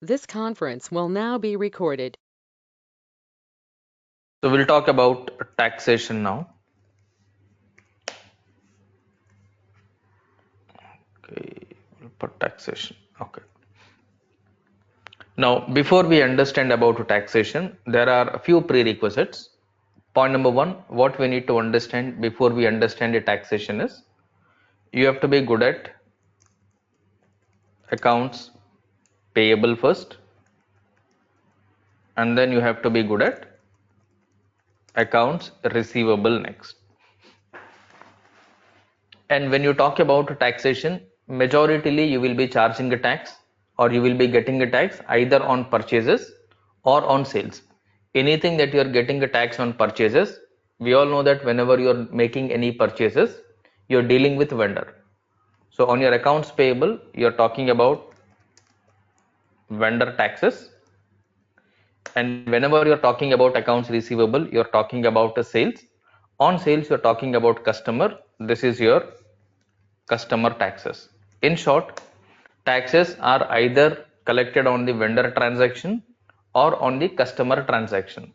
This conference will now be recorded. So we'll talk about taxation now. Okay, we'll put taxation. Okay. Now, before we understand about taxation, there are a few prerequisites. Point number one, what we need to understand before we understand the taxation is you have to be good at accounts payable first, and then you have to be good at accounts receivable next. And when you talk about taxation, majoritarily you will be charging a tax or you will be getting a tax either on purchases or on sales. Anything that you are getting a tax on purchases, we all know that whenever you are making any purchases, you are dealing with vendor. So on your accounts payable, you are talking about vendor taxes. And whenever you're talking about accounts receivable, you're talking about a sales. On sales, you're talking about customer. This is your customer taxes. In short, taxes are either collected on the vendor transaction or on the customer transaction.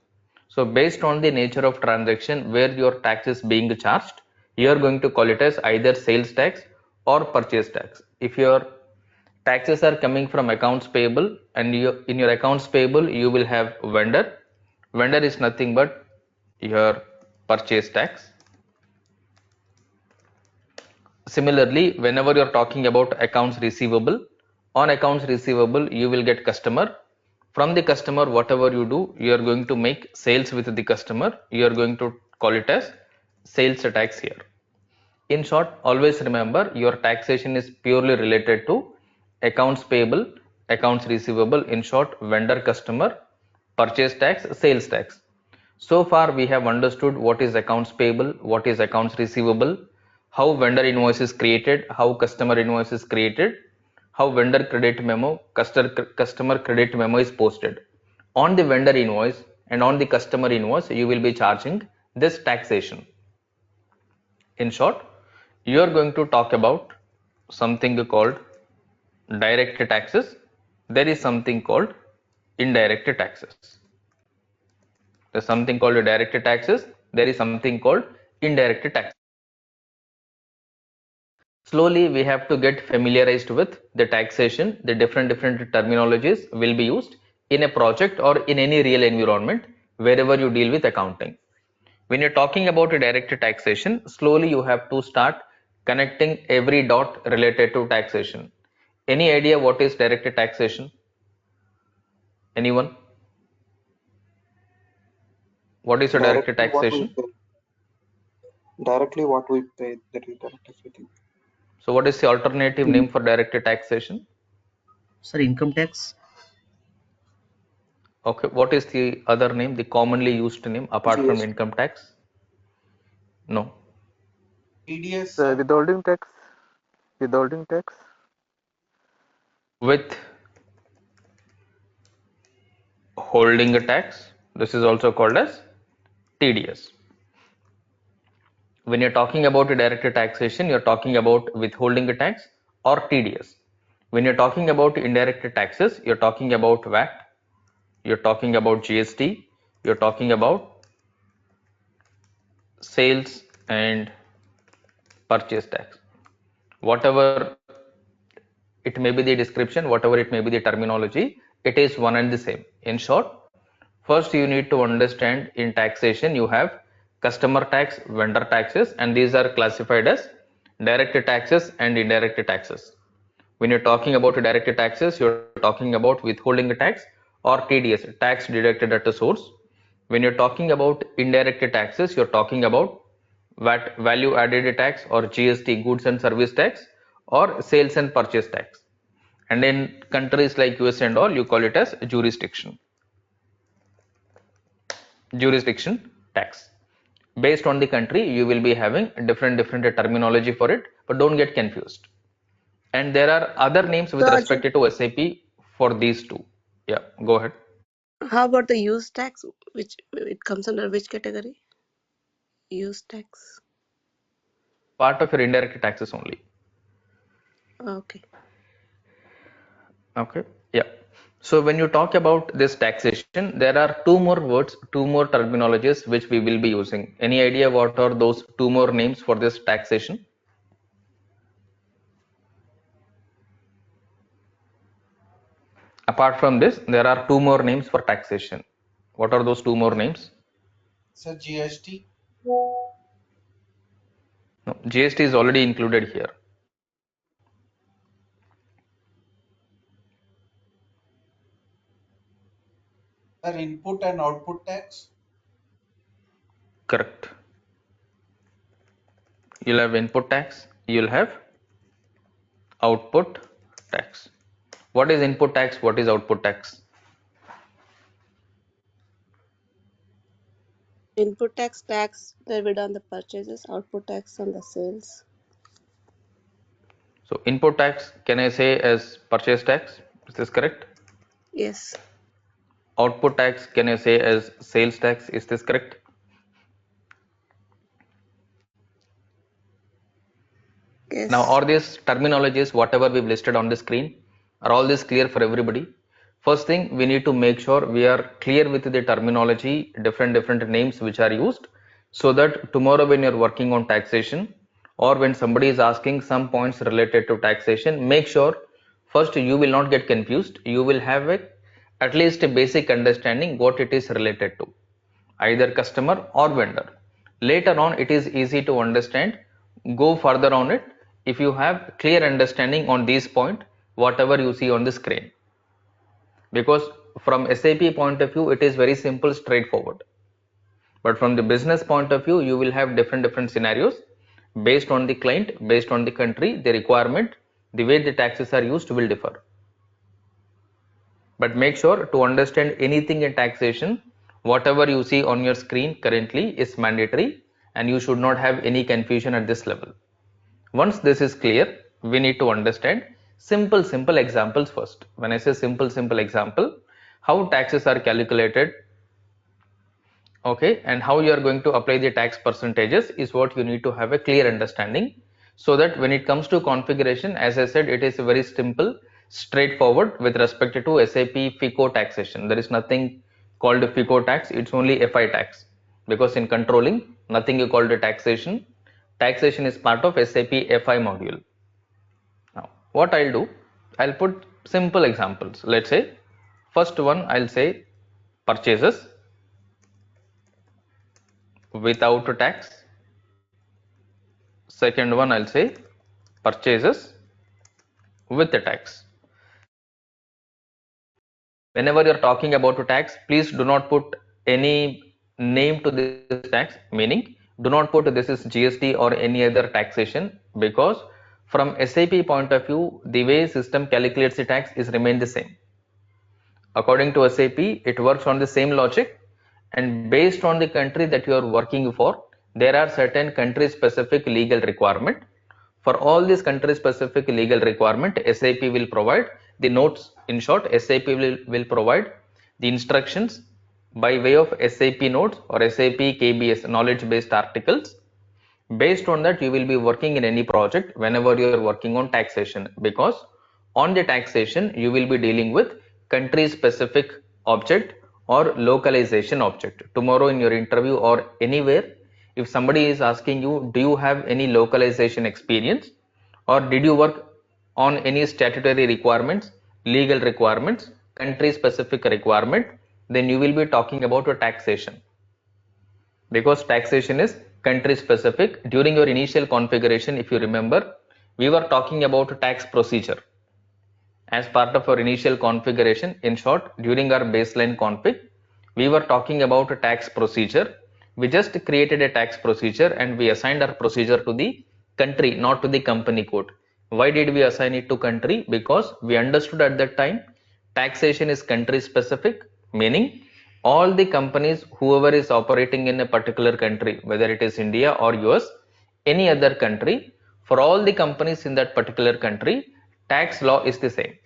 So based on the nature of transaction where your tax is being charged, you are going to call it as either sales tax or purchase tax. If your taxes are coming from accounts payable and in your accounts payable you will have vendor is nothing but your purchase tax. Similarly, whenever you're talking about accounts receivable, on accounts receivable you will get customer. From the customer, whatever you do, you are going to make sales with the customer, you are going to call it as sales tax here. In short, always remember your taxation is purely related to accounts payable, accounts receivable, in short, vendor customer, purchase tax, sales tax. So far, we have understood what is accounts payable, what is accounts receivable, how vendor invoice is created, how customer invoice is created, how vendor credit memo, customer credit memo is posted. On the vendor invoice and on the customer invoice, you will be charging this taxation. In short, you are going to talk about something called direct taxes. There is something called indirect taxes. There's something called direct taxes. There is something called indirect taxes. Slowly, we have to get familiarized with the taxation. The different terminologies will be used in a project or in any real environment wherever you deal with accounting. When you're talking about a direct taxation, slowly you have to start connecting every dot related to taxation. Any idea what is direct taxation? Anyone? What is a direct Directly what we taxation? pay. Directly what we pay, that is direct tax, I think. So what is the alternative name In- for direct taxation? Sir, income tax. Okay, what is the other name, the commonly used name apart from GST. income tax? No. TDS, The withholding tax. Withholding tax. With holding a tax, this is also called as TDS. When you're talking about a direct taxation, you're talking about withholding a tax or TDS. When you're talking about indirect taxes, you're talking about VAT, you're talking about GST, you're talking about sales and purchase tax. Whatever it may be the description, whatever it may be the terminology, it is one and the same. In short, first you need to understand in taxation you have customer tax, vendor taxes, and these are classified as direct taxes and indirect taxes. When you're talking about direct taxes, you're talking about withholding tax or TDS, tax deducted at the source. When you're talking about indirect taxes, you're talking about VAT, value added tax, or GST, goods and service tax, or sales and purchase tax. And in countries like US and all, you call it as jurisdiction tax. Based on the country, you will be having different terminology for it, but don't get confused. And there are other names with So, respect Ajay, to SAP for these two. Yeah, go ahead. how about the use tax? Which it comes under which category? Use tax. Part of your indirect taxes only. Okay. Okay. Yeah. So when you talk about this taxation, there are two more words, two more terminologies which we will be using. Any idea what are those two more names for this taxation? Apart from this, there are two more names for taxation. What are those two more names? Sir, GST. No, GST is already included here. Sir, input and output tax. Correct. You'll have input tax, you'll have output tax. What is input tax? What is output tax? Input tax levied on the purchases, output tax on the sales. So input tax, can I say as purchase tax? Is this correct? Yes. Output tax, can I say as sales tax? Is this correct? Now, Yes. are these terminologies, whatever we've listed on the screen, are all this clear for everybody? First thing, we need to make sure we are clear with the terminology, different names which are used, so that tomorrow when you're working on taxation or when somebody is asking some points related to taxation, make sure first you will not get confused. You will have at least a basic understanding what it is related to, either customer or vendor. Later on, it is easy to understand, go further on it if you have clear understanding on these points, whatever you see on the screen. Because from SAP point of view, it is very simple, straightforward. But from the business point of view, you will have different scenarios based on the client, based on the country, the requirement, the way the taxes are used will differ. But make sure to understand anything in taxation, whatever you see on your screen currently is mandatory and you should not have any confusion at this level. Once this is clear, we need to understand simple examples first. When I say simple example, how taxes are calculated, okay, and how you are going to apply the tax percentages is what you need to have a clear understanding, so that when it comes to configuration, as I said, it is very simple, straightforward with respect to SAP FICO taxation. There is nothing called FICO tax, it's only FI tax, because in controlling nothing you call the taxation. Taxation is part of SAP FI module. Now what I'll do, I'll put simple examples. Let's say first one, I'll say purchases without tax. Second one, I'll say purchases with the tax. Whenever you're talking about a tax, please do not put any name to this tax, meaning do not put this is GST or any other taxation, because from SAP point of view, the way system calculates the tax is remain the same. According to SAP, it works on the same logic, and based on the country that you are working for, there are certain country specific legal requirement. For all these country specific legal requirement, SAP will provide the notes. In short, SAP will provide the instructions by way of SAP notes or SAP KBS, knowledge based articles. Based on that, you will be working in any project whenever you are working on taxation, because on the taxation you will be dealing with country specific object or localization object. Tomorrow in your interview or anywhere, if somebody is asking you, do you have any localization experience, or did you work on any statutory requirements, legal requirements, country specific requirement, then you will be talking about a taxation, because taxation is country specific. During your initial configuration, if you remember, we were talking about tax procedure as part of our initial configuration. In short, during our baseline config, we were talking about a tax procedure. We just created a tax procedure and we assigned our procedure to the country, not to the company code. Why did we assign it to country? Because we understood at that time taxation is country specific, meaning all the companies, whoever is operating in a particular country, whether it is India or US, any other country, for all the companies in that particular country, tax law is the same.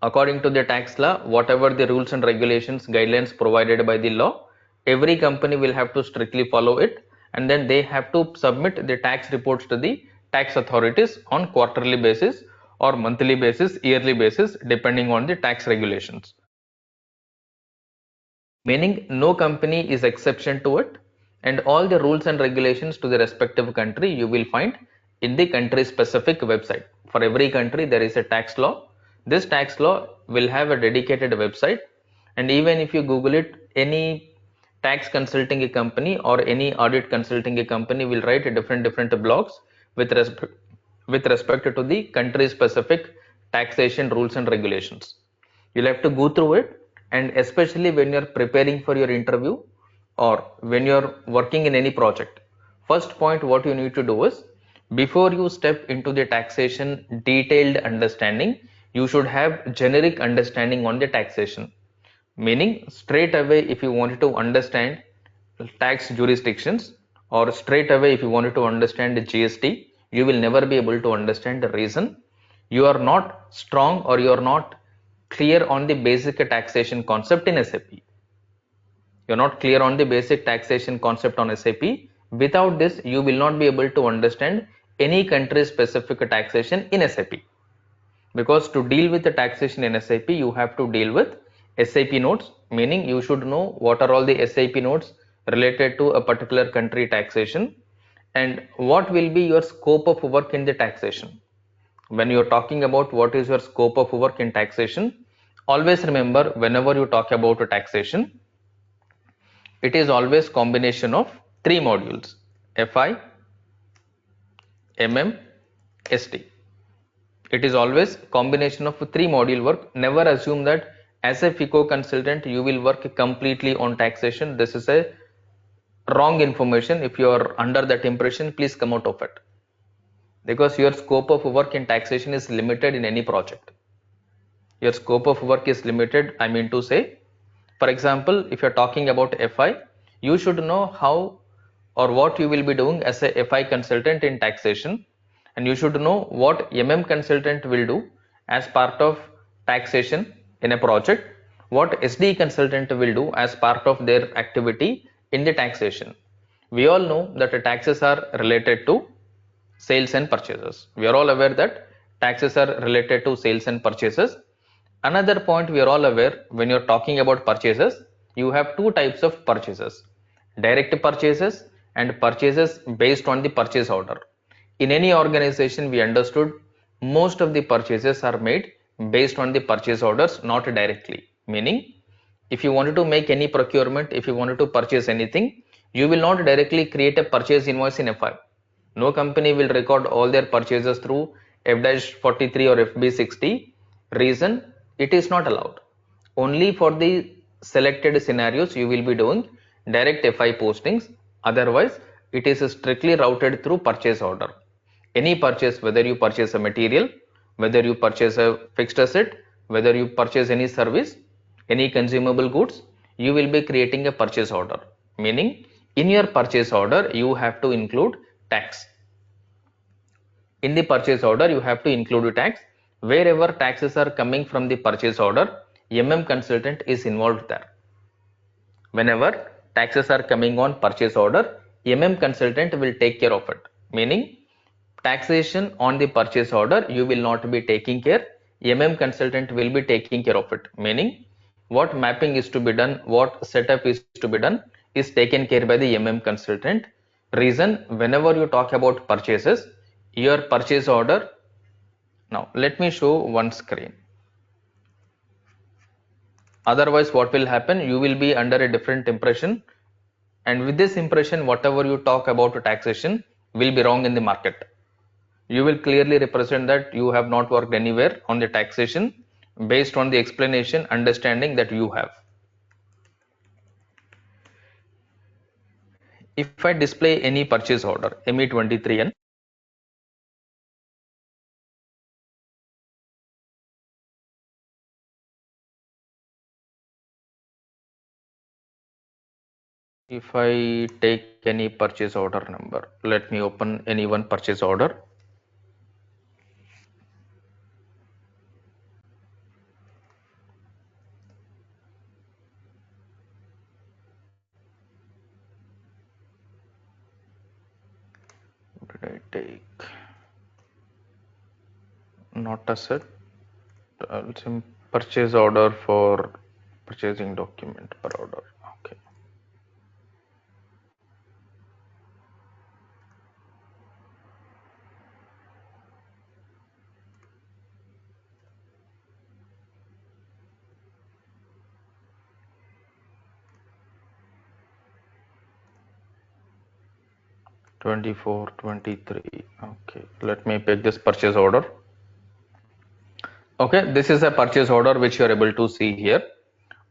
According to the tax law, whatever the rules and regulations, guidelines provided by the law, every company will have to strictly follow it, and then they have to submit the tax reports to the tax authorities on quarterly basis or monthly basis, yearly basis, depending on the tax regulations. Meaning no company is exception to it, and all the rules and regulations to the respective country you will find in the country specific website. For every country there is a tax law. This tax law will have a dedicated website, and even if you Google it, any tax consulting company or any audit consulting company will write different blogs with respect to the country specific taxation rules and regulations. You'll have to go through it, and especially when you're preparing for your interview or when you're working in any project, first point what you need to do is, before you step into the taxation detailed understanding, you should have generic understanding on the taxation. Meaning straight away if you wanted to understand tax jurisdictions, or straight away if you wanted to understand the GST, you will never be able to understand the reason. You are not strong or you are not clear on the basic taxation concept in SAP. You are not clear on the basic taxation concept on SAP. Without this, you will not be able to understand any country specific taxation in SAP. Because to deal with the taxation in SAP, you have to deal with SAP notes, meaning you should know what are all the SAP notes related to a particular country taxation and what will be your scope of work in the taxation. When you're talking about what is your scope of work in taxation, always remember whenever you talk about a taxation, it is always combination of three modules: FI, MM, ST. It is always combination of three module work. Never assume that as a FICO consultant you will work completely on taxation. This is a wrong information. If you are under that impression, please come out of it, because your scope of work in taxation is limited in any project. Your scope of work is limited, I mean to say, for example, if you're talking about FI, you should know how or what you will be doing as a FI consultant in taxation, and you should know what MM consultant will do as part of taxation in a project, what SD consultant will do as part of their activity in the taxation. We all know that the taxes are related to sales and purchases. We are all aware that taxes are related to sales and purchases. Another point we are all aware, when you're talking about purchases, you have two types of purchases: direct purchases and purchases based on the purchase order. In any organization, we understood most of the purchases are made based on the purchase orders, not directly. Meaning, if you wanted to make any procurement, if you wanted to purchase anything, you will not directly create a purchase invoice in FI. No company will record all their purchases through F-43 or FB60. Reason, it is not allowed. Only for the selected scenarios you will be doing direct FI postings. Otherwise, it is strictly routed through purchase order. Any purchase, whether you purchase a material, whether you purchase a fixed asset, whether you purchase any service, any consumable goods, you will be creating a purchase order. Meaning, in your purchase order, you have to include tax. In the purchase order, you have to include tax. Wherever taxes are coming from the purchase order, MM consultant is involved there. Whenever taxes are coming on purchase order, MM consultant will take care of it. Meaning, taxation on the purchase order you will not be taking care, MM consultant will be taking care of it. Meaning, what mapping is to be done, what setup is to be done is taken care by the MM consultant. Reason, whenever you talk about purchases, your purchase order, now let me show one screen. Otherwise what will happen, you will be under a different impression, and with this impression whatever you talk about taxation will be wrong in the market. You will clearly represent that you have not worked anywhere on the taxation based on the explanation, understanding that you have. If I display any purchase order, ME23N, if I take any purchase order number, let me open any one purchase order. What did I take? not a set. Some purchase order for purchasing document per order. Okay. '24, '23. Okay, let me pick this purchase order. Okay, this is a purchase order which you are able to see here.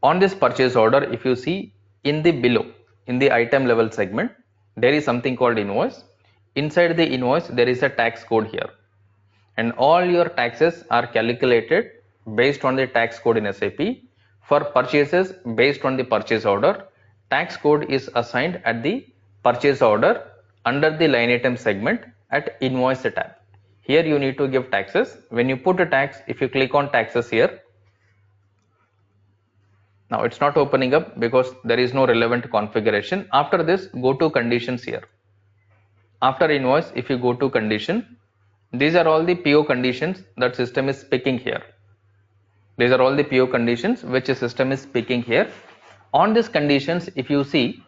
On this purchase order, if you see in the below, in the item level segment, there is something called invoice. Inside the invoice, there is a tax code here, and all your taxes are calculated based on the tax code in SAP. For purchases based on the purchase order, tax code is assigned at the purchase order under the line item segment at invoice tab. Here you need to give taxes. When you put a tax, if you click on taxes here, now it's not opening up because there is no relevant configuration. After this, go to conditions here. After invoice, if you go to condition, these are all the PO conditions that system is picking here. These are all the PO conditions which the system is picking here. On these conditions, if you see,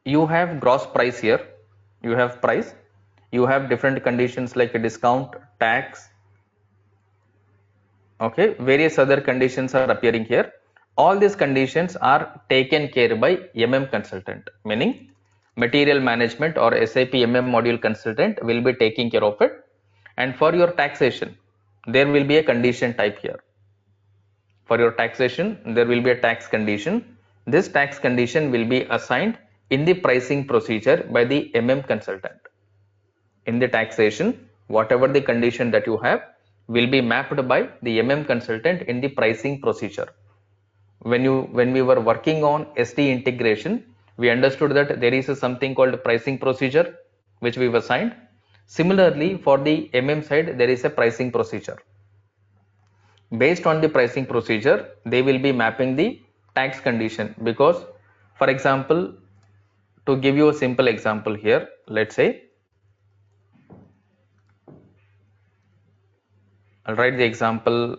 you have gross price here, you have price, you have different conditions like a discount, tax, okay, various other conditions are appearing here. All these conditions are taken care by consultant, meaning material management or SAP module consultant will be taking care of it. And for your taxation, there will be a condition type here. For your taxation, there will be a tax condition. This tax condition will be assigned in the pricing procedure by the consultant. In the taxation, whatever the condition that you have will be mapped by the consultant in the pricing procedure. When we were working on SD integration, we understood that there is something called pricing procedure which we've assigned. Similarly, for the side, there is a pricing procedure. Based on the pricing procedure, they will be mapping the tax condition, because, for example, to give you a simple example here, let's say, I'll write the example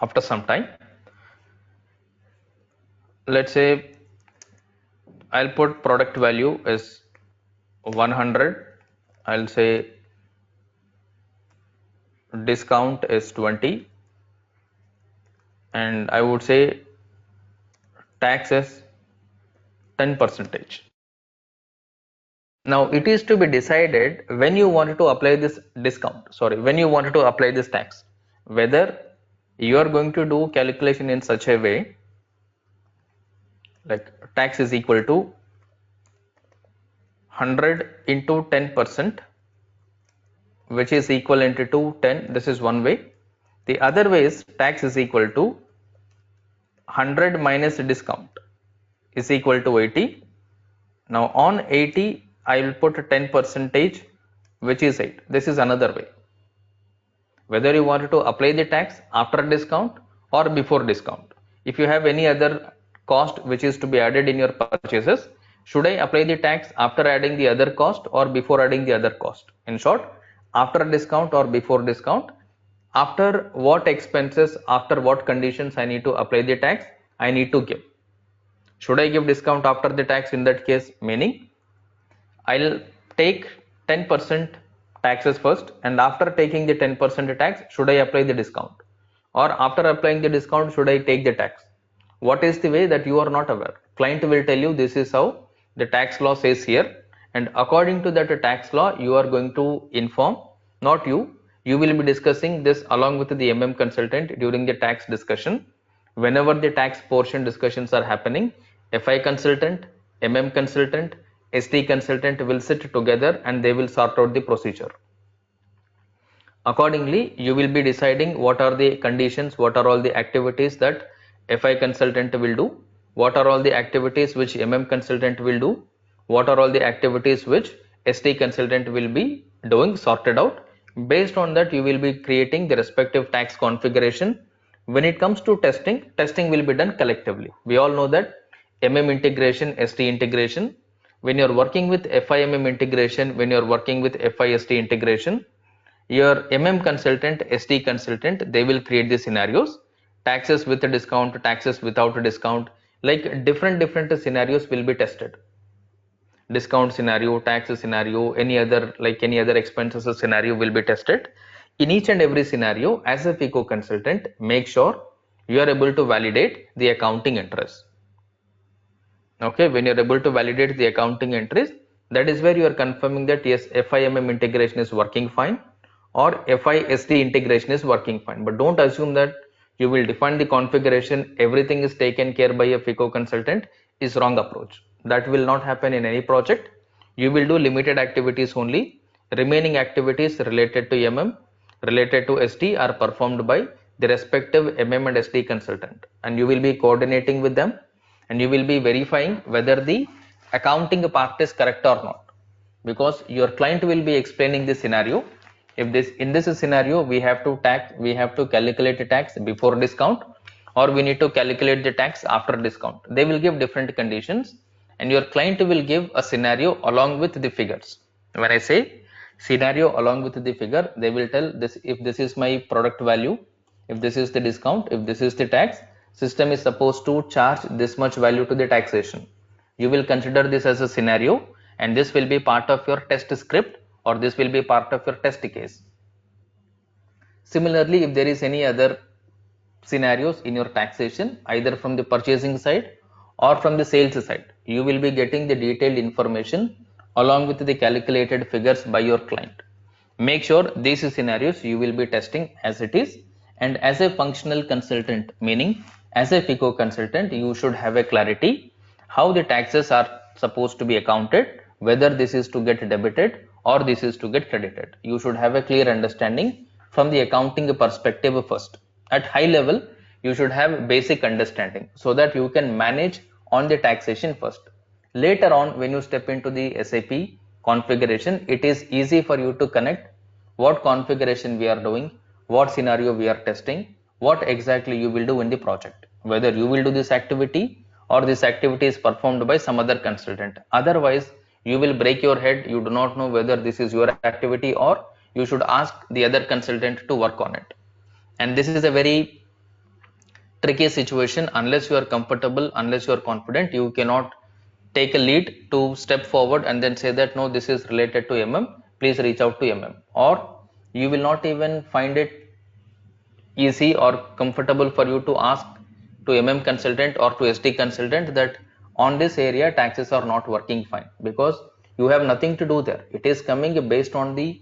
after some time. Let's say I'll put product value as 100. I'll say discount is 20, and I would say tax is 10%. Now it is to be decided when you wanted to apply this when you wanted to apply this tax, whether you are going to do calculation in such a way like tax is equal to 100 into 10%, which is equivalent to 10. This is one way. The other way is tax is equal to 100 minus discount is equal to 80. Now on 80, I will put 10%, which is 8. This is another way. Whether you wanted to apply the tax after discount or before discount. If you have any other cost which is to be added in your purchases, should I apply the tax after adding the other cost or before adding the other cost? In short, after discount or before discount, after what expenses, after what conditions I need to apply the tax, I need to give. Should I give discount after the tax? In that case, meaning I'll take 10% taxes first, and after taking the 10% tax, should I apply the discount? Or after applying the discount, should I take the tax? What is the way that you are not aware? Client will tell you this is how the tax law says here, and according to that tax law, you are going to inform, not you. You will be discussing this along with the consultant during the tax discussion. Whenever the tax portion discussions are happening, FI consultant, consultant, SD consultant will sit together and they will sort out the procedure. Accordingly, you will be deciding what are the conditions, what are all the activities that FI consultant will do, what are all the activities which consultant will do, what are all the activities which SD consultant will be doing, sorted out. Based on that, you will be creating the respective tax configuration. When it comes to testing, testing will be done collectively. We all know that integration, SD integration. When you are working with FIMM integration, when you are working with FISD integration, Your consultant, SD consultant, they will create the scenarios, taxes with a discount, taxes without a discount, like different scenarios will be tested. Discount scenario, tax scenario, any other expenses scenario will be tested. In each and every scenario, as a FICO consultant, make sure you are able to validate the accounting entries. Okay, when you're able to validate the accounting entries, that is where you are confirming that yes, FIMM integration is working fine or FISD integration is working fine. But don't assume that you will define the configuration, everything is taken care by a FICO consultant, is wrong approach. That will not happen in any project. You will do limited activities only. Remaining activities related to related to SD are performed by the respective MM and SD consultant, and you will be coordinating with them, and you will be verifying whether the accounting part is correct or not, because your client will be explaining the scenario. If this in this scenario we have to calculate the tax before discount, or we need to calculate the tax after discount, they will give different conditions, and your client will give a scenario along with the figures. When I say scenario along with the figure, they will tell this: if this is my product value, if this is the discount, if this is the tax, system is supposed to charge this much value to the taxation. You will consider this as a scenario, and this will be part of your test script, or this will be part of your test case. Similarly, if there is any other scenarios in your taxation, either from the purchasing side or from the sales side, you will be getting the detailed information along with the calculated figures by your client. Make sure these scenarios you will be testing as it is, and as a functional consultant, meaning as a FICO consultant, you should have a clarity how the taxes are supposed to be accounted, whether this is to get debited or this is to get credited. You should have a clear understanding from the accounting perspective first. At high level, you should have basic understanding so that you can manage on the taxation first. Later on, when you step into the SAP configuration, it is easy for you to connect what configuration we are doing, what scenario we are testing, what exactly you will do in the project, whether you will do this activity or this activity is performed by some other consultant. Otherwise, you will break your head. You do not know whether this is your activity or you should ask the other consultant to work on it. And this is a very tricky situation. Unless you are comfortable, unless you are confident, you cannot take a lead to step forward and then say that no, this is related to please reach out to or you will not even find it easy or comfortable for you to ask to consultant or to SD consultant that on this area taxes are not working fine, because you have nothing to do there. It is coming based on the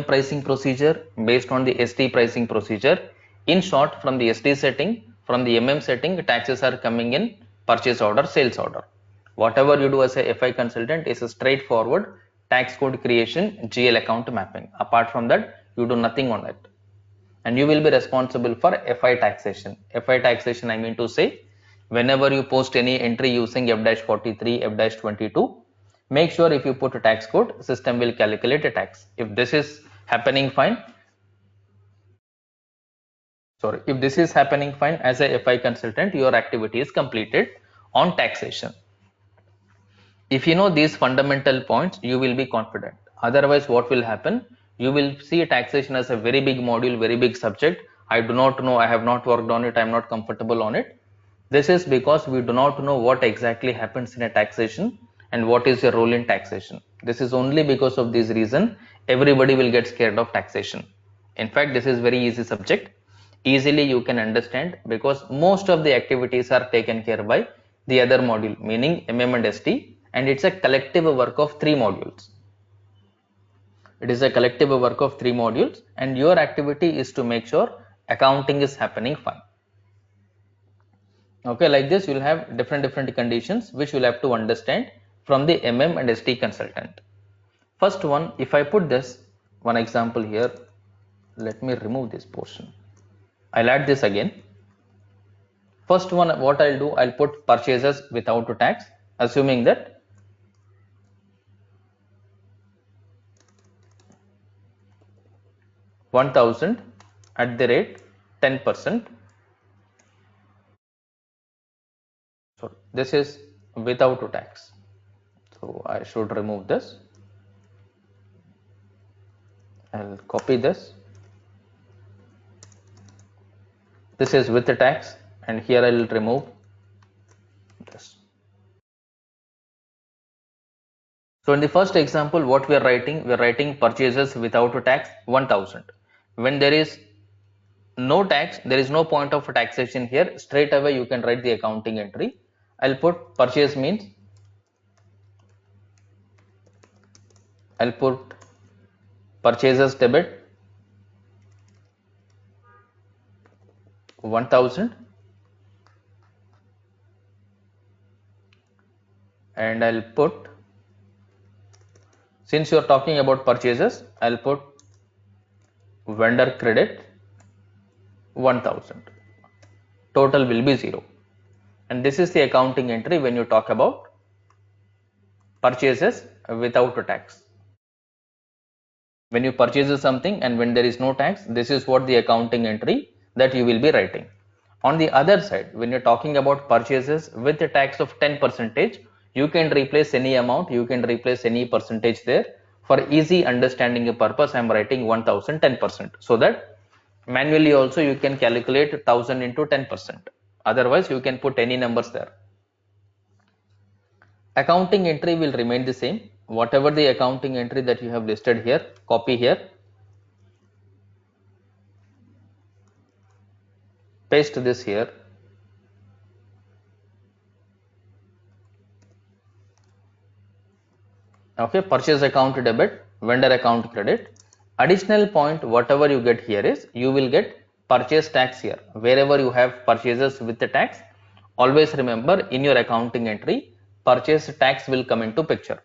pricing procedure, based on the SD pricing procedure. In short, from the SD setting, from the setting, taxes are coming in purchase order, sales order. Whatever you do as a FI consultant is a straightforward tax code creation, GL account mapping. Apart from that, you do nothing on it, and you will be responsible for FI taxation. FI taxation, I mean to say, whenever you post any entry using F-43, F-22, make sure if you put a tax code, system will calculate a tax. If this is happening fine, if this is happening fine as a FI consultant, your activity is completed on taxation. If you know these fundamental points, you will be confident. Otherwise, what will happen? You will see taxation as a very big module, very big subject. I do not know, I have not worked on it, I am not comfortable on it. This is because we do not know what exactly happens in a taxation and what is your role in taxation. This is only because of this reason everybody will get scared of taxation. In fact, this is very easy subject. Easily you can understand, because most of the activities are taken care by the other module, meaning and SD, and it's a collective work of 3 modules. It is a collective work of 3 modules, and your activity is to make sure accounting is happening fine. Okay, like this you will have different conditions which you will have to understand from the and SD consultant. First one, if I put this one example here, let me remove this portion. I'll add this again. First one, what I'll do, I'll put purchases without tax, assuming that $1,000 at the rate 10%. So this is without tax. So I should remove this. I'll copy this. This is with the tax, and here I will remove this. So in the first example, what we are writing purchases without a tax 1000. When there is no tax, there is no point of taxation here. Straight away you can write the accounting entry. I'll put purchase means, I'll put purchases debit 1000, and I'll put, since you are talking about purchases, I'll put vendor credit 1000. Total will be 0. And this is the accounting entry when you talk about purchases without a tax. When you purchase something and when there is no tax, this is what the accounting entry that you will be writing. On the other side, when you're talking about purchases with a tax of 10%, you can replace any amount, you can replace any percentage there. For easy understanding purpose, I am writing 1000 10%, so that manually also you can calculate 1000 into 10%. Otherwise, you can put any numbers there. Accounting entry will remain the same. Whatever the accounting entry that you have listed here, copy here, paste this here. Okay, purchase account debit, vendor account credit. Additional point, whatever you get here is, you will get purchase tax here. Wherever you have purchases with the tax, always remember in your accounting entry, purchase tax will come into picture.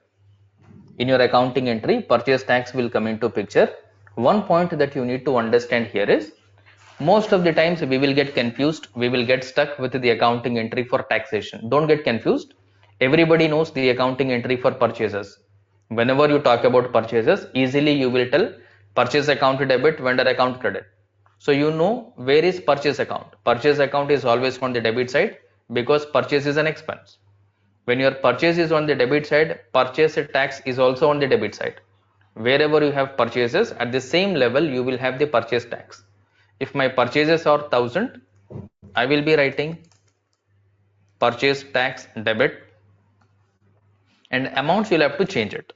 In your accounting entry, purchase tax will come into picture. One point that you need to understand here is, most of the times we will get confused, we will get stuck with the accounting entry for taxation. Don't get confused. Everybody knows the accounting entry for purchases. Whenever you talk about purchases, easily you will tell purchase account debit, vendor account credit. So you know where is purchase account. Purchase account is always on the debit side because purchase is an expense. When your purchase is on the debit side, purchase tax is also on the debit side. Wherever you have purchases, at the same level you will have the purchase tax. If my purchases are 1000, I will be writing purchase tax debit, and amounts you'll have to change it.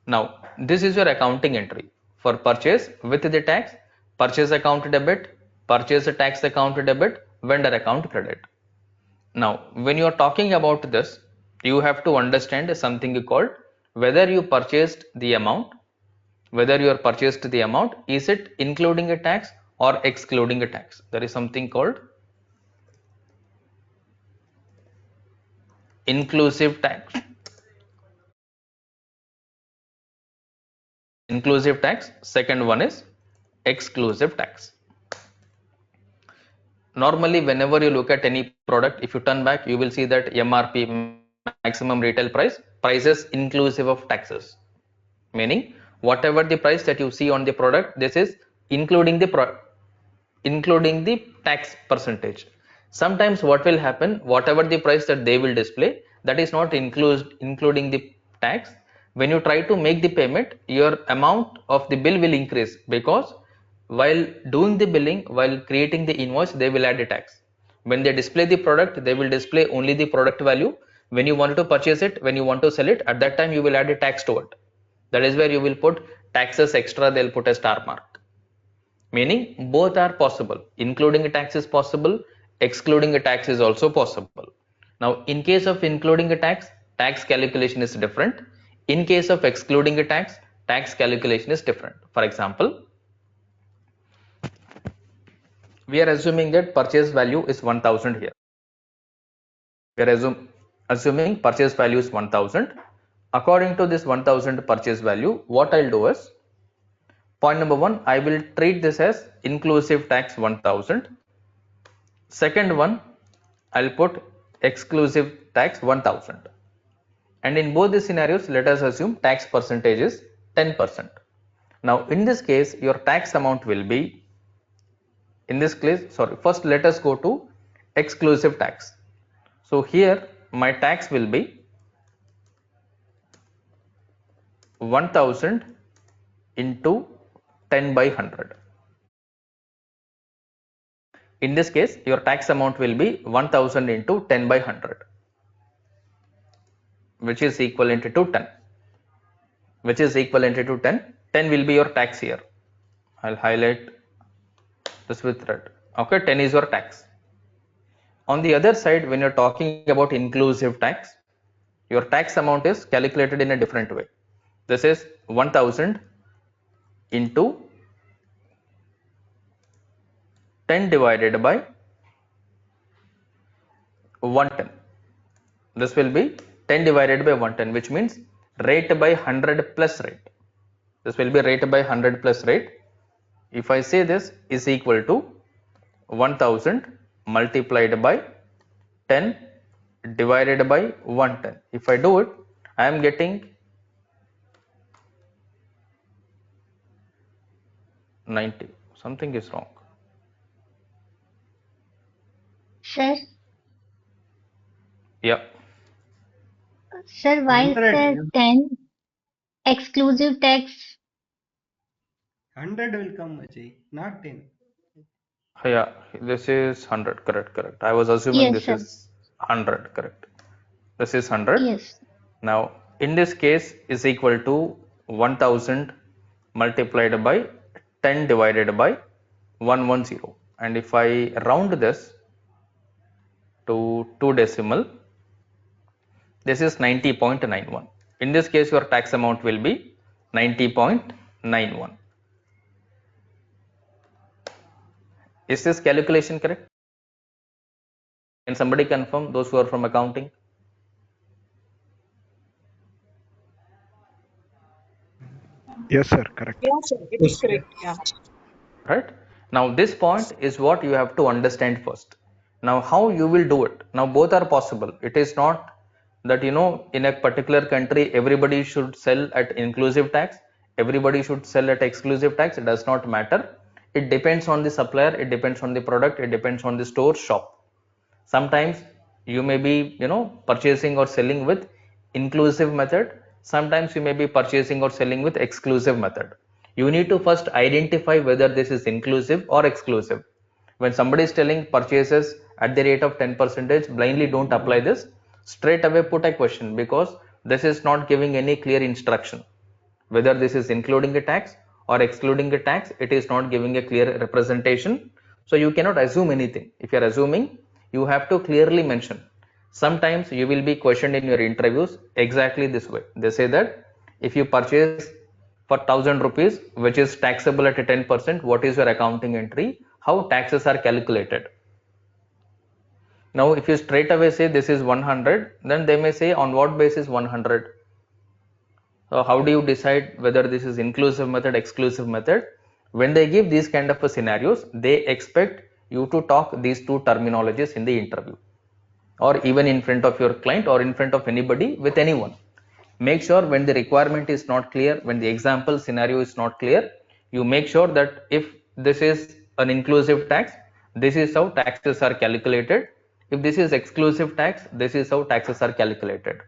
Now this is your accounting entry for purchase with the tax, purchase account debit, purchase tax account debit, vendor account credit. Now when you are talking about this, you have to understand something called whether you purchased the amount, is it including a tax or excluding a tax. There is something called inclusive tax. Second one is exclusive tax. Normally whenever you look at any product, if you turn back, you will see that MRP, maximum retail price, prices inclusive of taxes, meaning whatever the price that you see on the product, this is including the tax percentage. Sometimes what will happen, whatever the price that they will display, that is not including the tax. When you try to make the payment, your amount of the bill will increase, because while doing the billing, while creating the invoice, they will add a tax. When they display the product, they will display only the product value. When you want to purchase it, when you want to sell it, at that time you will add a tax to it. That is where you will put taxes extra, they'll put a star mark. Meaning both are possible. Including a tax is possible, excluding a tax is also possible. Now in case of including a tax, tax calculation is different. In case of excluding a tax, tax calculation is different. For example, we are assuming that purchase value is 1000 here. We are assuming purchase value is 1000. According to this 1000 purchase value, what I'll do is, point number one, I will treat this as inclusive tax 1000. Second one, I'll put exclusive tax 1000. And in both the scenarios, let us assume tax percentage is 10%. Now in this case, your tax amount will be, first let us go to exclusive tax. So here my tax will be 1000 into 10 by 100. In this case, your tax amount will be 1000 into 10 by 100, which is equivalent to 10. Which is equivalent to 10. 10 will be your tax year. I'll highlight this with red. Okay, 10 is your tax. On the other side, when you're talking about inclusive tax, your tax amount is calculated in a different way. This is 1000 into 10 divided by 110. This will be 10 divided by 110, which means rate by 100 plus rate. This will be rate by 100 plus rate. If I say this is equal to 1000 multiplied by 10 divided by 110. If I do it, I am getting 90. Something is wrong. Sir, Yeah. sir, why is there 10 exclusive tax? 100 will come, Ajay, not 10. Yeah, this is 100. Correct. I was assuming Yes, this sir. is 100. Correct. This is 100. Yes. Now, in this case is equal to 1000 multiplied by 10 divided by 110. And if I round this to 2 decimal, this is 90.91. In this case, your tax amount will be 90.91. Is this calculation correct? Can somebody confirm, those who are from accounting? Yes, sir. Correct. Yeah, sir, it is correct. Yeah. Right? Now this point is what you have to understand first. Now how you will do it? Now both are possible. It is not that in a particular country everybody should sell at inclusive tax, everybody should sell at exclusive tax. It does not matter. It depends on the supplier, it depends on the product, it depends on the store shop. Sometimes you may be purchasing or selling with inclusive method, sometimes you may be purchasing or selling with exclusive method. You need to first identify whether this is inclusive or exclusive. When somebody is telling purchases at the rate of 10%, blindly don't apply this. Straight away put a question, because this is not giving any clear instruction whether this is including a tax or excluding a tax. It is not giving a clear representation, so you cannot assume anything. If you are assuming, you have to clearly mention. Sometimes you will be questioned in your interviews exactly this way. They say that if you purchase for 1000 rupees, which is taxable at 10%, what is your accounting entry, how taxes are calculated? Now if you straight away say this is 100, then they may say on what basis 100. So how do you decide whether this is inclusive method, exclusive method? When they give these kind of scenarios, they expect you to talk these two terminologies in the interview, or even in front of your client, or in front of anybody, with anyone. Make sure when the requirement is not clear, when the example scenario is not clear, you make sure that if this is an inclusive tax, this is how taxes are calculated. If this is exclusive tax, this is how taxes are calculated.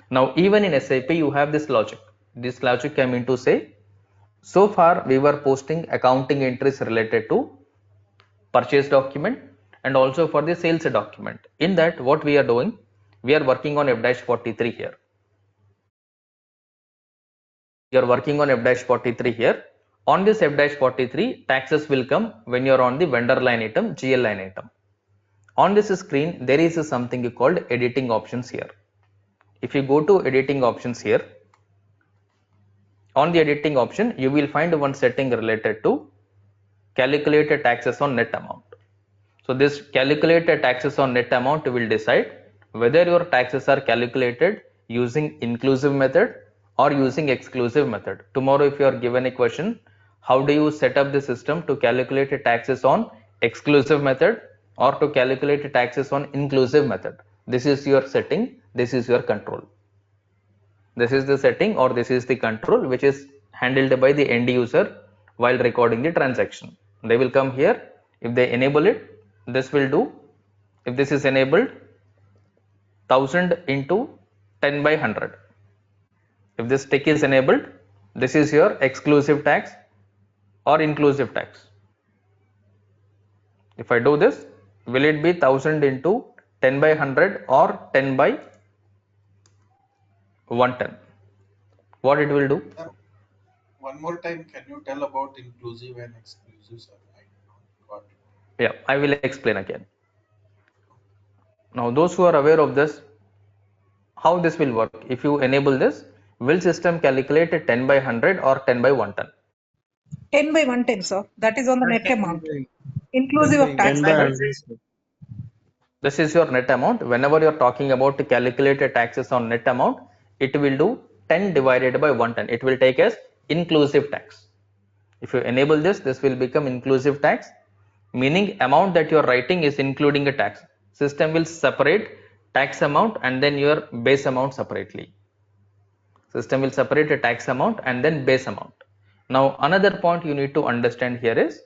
Now even in SAP you have this logic. This logic came into say, so far we were posting accounting entries related to purchase document and also for the sales document. In that, what we are doing, we are working on F-43 here. You are working on F-43 here. On this F-43, taxes will come when you are on the vendor line item, GL line item. On this screen, there is something called editing options here. If you go to editing options here, on the editing option, you will find one setting related to calculated taxes on net amount. So this calculated taxes on net amount will decide whether your taxes are calculated using inclusive method or using exclusive method. Tomorrow if you are given a question, how do you set up the system to calculate taxes on exclusive method or to calculate taxes on inclusive method? This is your setting, this is your control. This is the setting or this is the control which is handled by the end user while recording the transaction. They will come here. If they enable it, this will do. If this is enabled, 1000 into 10 by 100. If this tick is enabled, This is your exclusive tax or inclusive tax. If I do this, will it be 1000 into 10 by 100 or 10 by 110? What it will do? Sir, one more time, can you tell about inclusive and exclusive, sir? I got it. Yeah, I will explain again. Now those who are aware of this, how this will work? If you enable this, will system calculate 10 by 100 or 10 by 110? 10 by 110, sir. That is on the net amount, inclusive of tax. 10 by 100, sir. This is your net amount. Whenever you are talking about calculated taxes on net amount, it will do 10 divided by 110. It will take as inclusive tax. If you enable this, this will become inclusive tax, meaning amount that you are writing is including a tax. System will separate tax amount and then your base amount separately. System will separate a tax amount and then base amount. Now another point you need to understand here is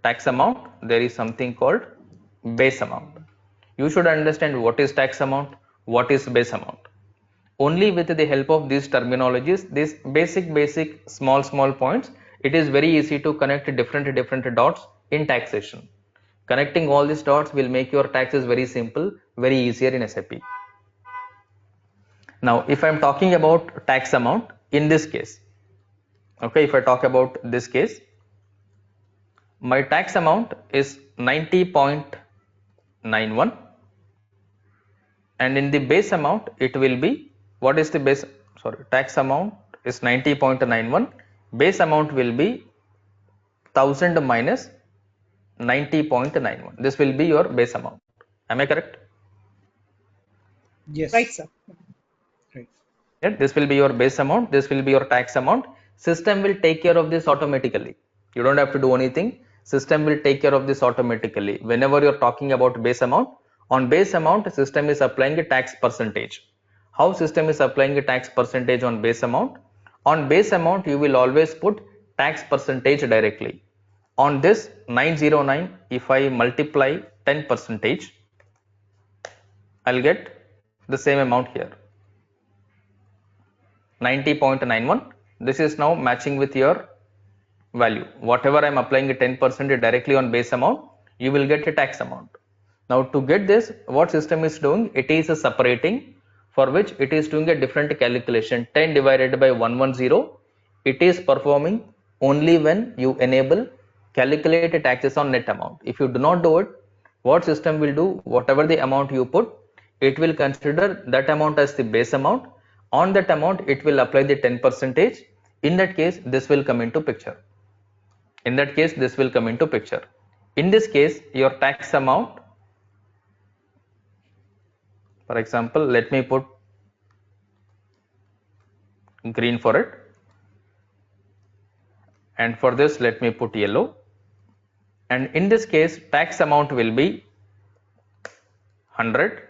tax amount. There is something called base amount. You should understand what is tax amount, what is base amount. Only with the help of these terminologies, these basic small points, it is very easy to connect different dots in taxation. Connecting all these dots will make your taxes very simple, very easier in SAP. Now if I am talking about tax amount in this case, okay, if I talk about this case, my tax amount is 90.91 and in the base amount it will be, what is the base, sorry, tax amount is 90.91, base amount will be 1000 minus 90.91. This will be your base amount. Am I correct? Yes. Right, sir. Right. Yeah, this will be your base amount, this will be your tax amount. System will take care of this automatically. You don't have to do anything. System will take care of this automatically. Whenever you're talking about base amount, on base amount, system is applying a tax percentage. How system is applying a tax percentage on base amount? On base amount, you will always put tax percentage directly. On this 909, if I multiply 10 percentage, I'll get the same amount here. 90.91. This is now matching with your value. Whatever I am applying a 10% directly on base amount, you will get a tax amount. Now to get this, what system is doing? It is separating, for which it is doing a different calculation. 10 divided by 110, it is performing only when you enable calculate taxes on net amount. If you do not do it, what system will do? Whatever the amount you put, it will consider that amount as the base amount. On that amount, it will apply the 10%. In that case, this will come into picture. In that case, this will come into picture. In this case, your tax amount, for example, let me put green for it, and for this let me put yellow, and in this case tax amount will be 100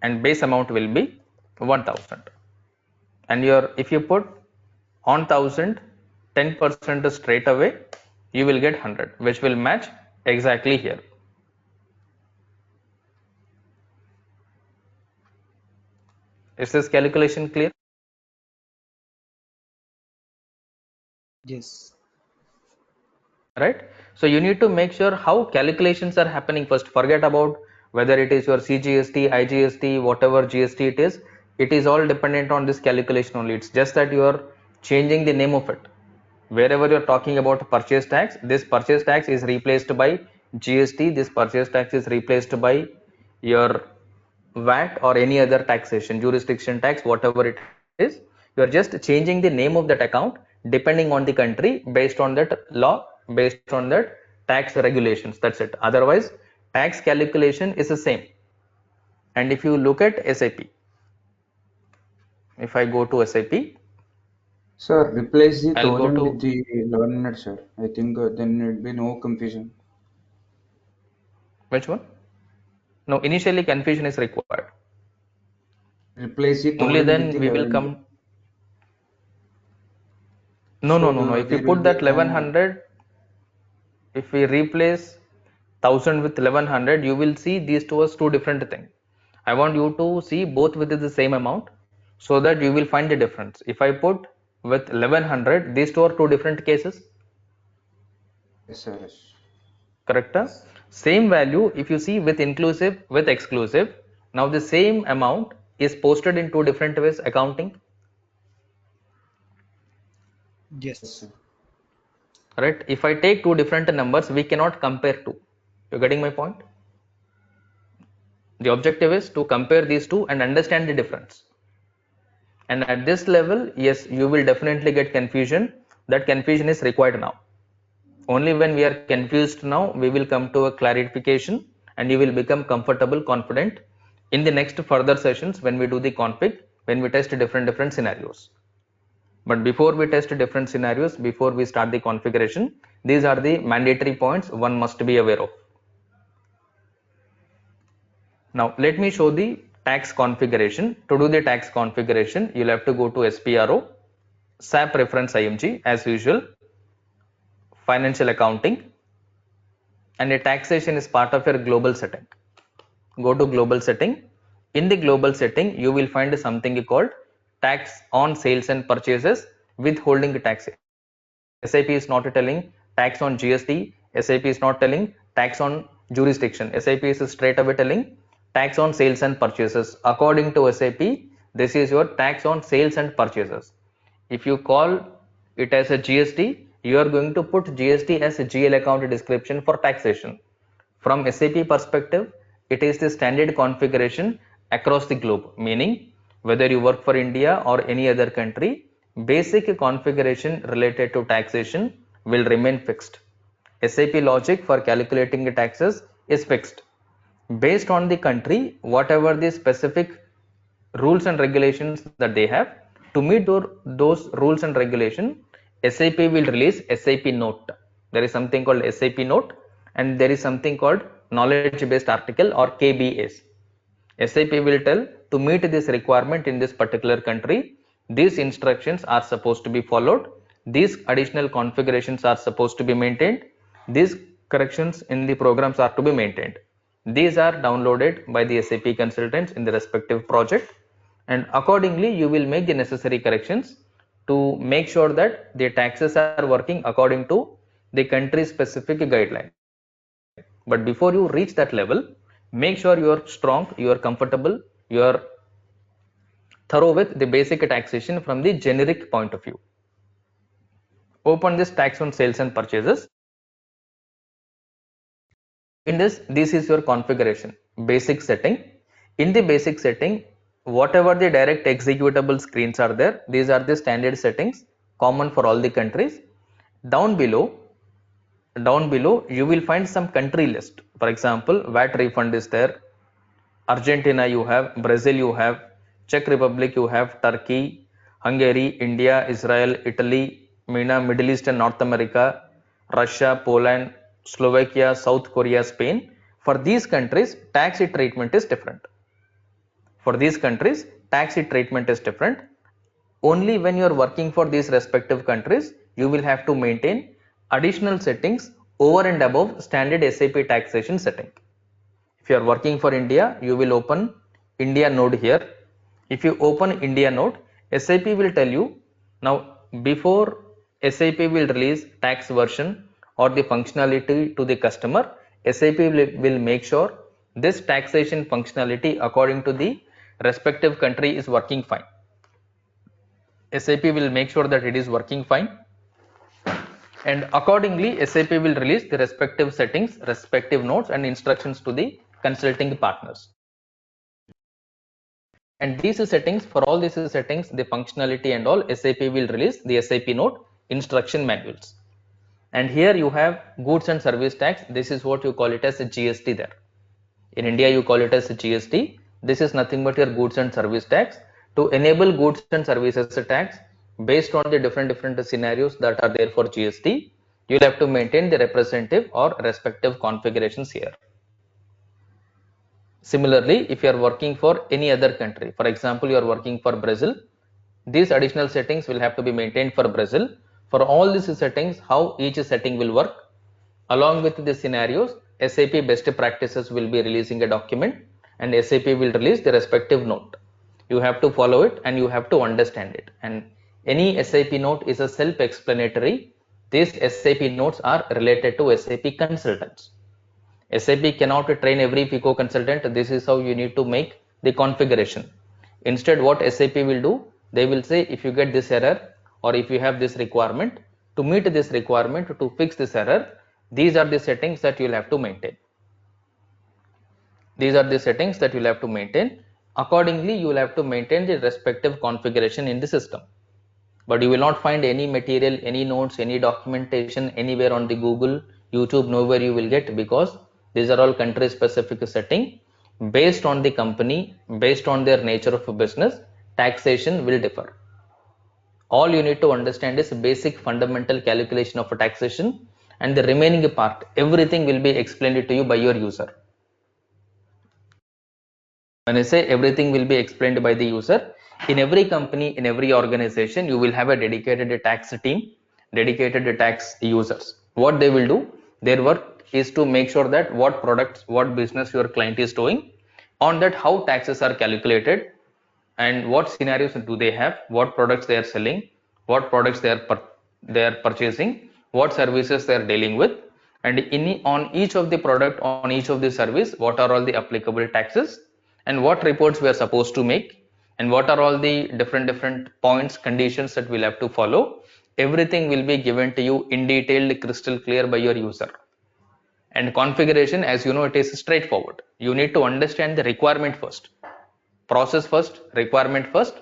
and base amount will be 1000, and if you put on 1000 10% straight away, you will get 100, which will match exactly here. Is this calculation clear? Yes. Right, so you need to make sure how calculations are happening first. Forget about whether it is your CGST, IGST, whatever GST it is all dependent on this calculation only. It's just that you are changing the name of it. Wherever you're talking about purchase tax, this purchase tax is replaced by GST, this purchase tax is replaced by your VAT or any other taxation, jurisdiction tax, whatever it is. You are just changing the name of that account depending on the country, based on that law, based on that tax regulations. That's it. Otherwise, tax calculation is the same. And if you look at SAP, if I go to SAP, Sir, replace the I'll go 1000 to, with the 1100, sir. I think then it will be no confusion. which one? No, initially confusion is required. Replace the Only 1000 with then the we will 1100. come. No, So no, no, no. If you there will put be that no. 1100, if we replace 1000 with 1100, you will see these two as two different things. I want you to see both with the same amount so that you will find the difference. If I put with 1100, these two are two different cases. Yes, sir. Yes. Correct? Same value, if you see with inclusive, with exclusive, now the same amount is posted in two different ways accounting. Yes, sir. Right? If I take two different numbers, we cannot compare two. You're getting my point? The objective is to compare these two and understand the difference. And at this level, yes, you will definitely get confusion. That confusion is required now. Only when we are confused now, we will come to a clarification and you will become comfortable, confident in the next further sessions when we do the config, when we test different scenarios. But before we test different scenarios, before we start the configuration, these are the mandatory points one must be aware of. Now let me show the tax configuration. To do the tax configuration, you'll have to go to SPRO, SAP reference IMG as usual, financial accounting, and a taxation is part of your global setting. Go to global setting. In the global setting, you will find something called tax on sales and purchases withholding tax. SAP is not telling tax on GST. SAP is not telling tax on jurisdiction. SAP is straight away telling tax on sales and purchases. According to SAP, this is your tax on sales and purchases. If you call it as a GST, you are going to put GST as a GL account description for taxation. From SAP perspective, it is the standard configuration across the globe, meaning whether you work for India or any other country, basic configuration related to taxation will remain fixed. SAP logic for calculating the taxes is fixed. Based on the country, whatever the specific rules and regulations that they have, to meet those rules and regulation, SAP will release SAP note. There is something called SAP note and there is something called knowledge based article or KBS. SAP will tell to meet this requirement in this particular country, these instructions are supposed to be followed, these additional configurations are supposed to be maintained, these corrections in the programs are to be maintained. These are downloaded by the SAP consultants in the respective project, and accordingly you will make the necessary corrections to make sure that the taxes are working according to the country specific guideline. But before you reach that level, make sure you are strong, you are comfortable, you are thorough with the basic taxation from the generic point of view. Open this tax on sales and purchases. In this is your configuration, basic setting. In the basic setting, whatever the direct executable screens are there, these are the standard settings common for all the countries. Down below you will find some country list. For example, VAT refund is there, Argentina you have, Brazil you have, Czech Republic you have, Turkey, Hungary, India, Israel, Italy, MENA, Middle East and North America, Russia, Poland, Slovakia, South Korea, Spain. For these countries, tax treatment is different. For these countries, tax treatment is different. Only when you are working for these respective countries, you will have to maintain additional settings over and above standard SAP taxation setting. If you are working for India, you will open India node here. If you open India node, SAP will tell you now before SAP will release tax version or the functionality to the customer, SAP will make sure this taxation functionality according to the respective country is working fine. SAP will make sure that it is working fine, and accordingly SAP will release the respective settings, respective notes and instructions to the consulting partners. And these settings, for all these settings, the functionality and all, SAP will release the SAP note instruction manuals. And here you have goods and service tax. This is what you call it as a GST there. In India you call it as a GST. This is nothing but your goods and service tax. To enable goods and services tax based on the different scenarios that are there for GST, you will have to maintain the representative or respective configurations here. Similarly, if you are working for any other country, for example, you are working for Brazil, these additional settings will have to be maintained for Brazil. For all these settings, how each setting will work, along with the scenarios, SAP best practices will be releasing a document, and SAP will release the respective note. You have to follow it and you have to understand it. And any SAP note is a self-explanatory. These SAP notes are related to SAP consultants. SAP cannot train every FICO consultant. This is how you need to make the configuration. Instead, what SAP will do, they will say if you get this error or if you have this requirement, to meet this requirement, to fix this error, these are the settings that you'll have to maintain. These are the settings that you'll have to maintain. Accordingly, you will have to maintain the respective configuration in the system. But you will not find any material, any notes, any documentation anywhere on the Google, YouTube, nowhere you will get, because these are all country specific setting. Based on the company, based on their nature of business, taxation will differ. All you need to understand is basic fundamental calculation of a taxation, and the remaining part, everything will be explained to you by your user. When I say everything will be explained by the user, in every company, in every organization, you will have a dedicated tax team, dedicated tax users. What they will do, their work is to make sure that what products, what business your client is doing, on that how taxes are calculated, and what scenarios do they have, what products they are selling, what products they are purchasing, what services they are dealing with, and on each of the product, on each of the service, what are all the applicable taxes, and what reports we are supposed to make, and what are all the different points, conditions that we'll have to follow. Everything will be given to you in detail, crystal clear by your user. And configuration, as you know, it is straightforward. You need to understand the requirement first, process first, requirement first.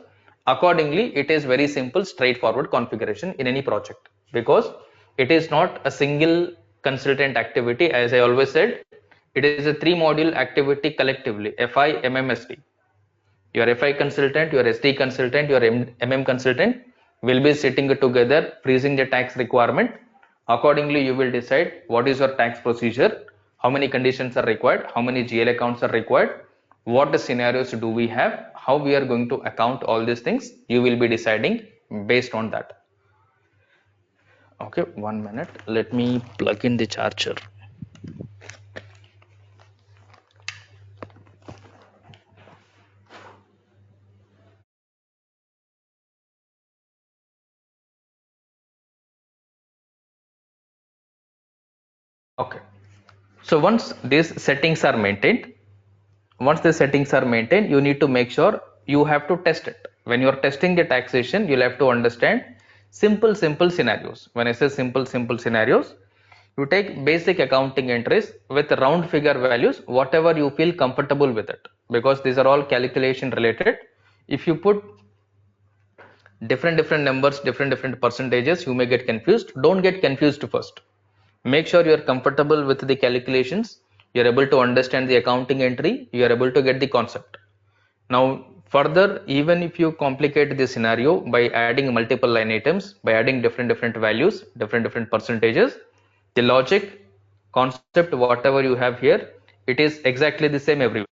Accordingly, it is very simple, straightforward configuration in any project, because it is not a single consultant activity. As I always said, it is a 3-module activity collectively: FI, MM, SD. Your FI consultant, your SD consultant, your MM consultant will be sitting together, freezing the tax requirement. Accordingly, you will decide what is your tax procedure, how many conditions are required, how many GL accounts are required, what scenarios do we have, how we are going to account all these things. You will be deciding based on that. Okay, 1 minute. Let me plug in the charger. Okay. So once these settings are maintained, you need to make sure you have to test it. When you are testing the taxation, you'll have to understand simple scenarios. When I say simple scenarios, you take basic accounting entries with round figure values, whatever you feel comfortable with it, because these are all calculation related. If you put different numbers, different percentages, you may get confused. Don't get confused first. Make sure you are comfortable with the calculations, you are able to understand the accounting entry, you are able to get the concept. Now further, even if you complicate the scenario by adding multiple line items, by adding different values, different percentages, the logic, concept, whatever you have here, it is exactly the same everywhere.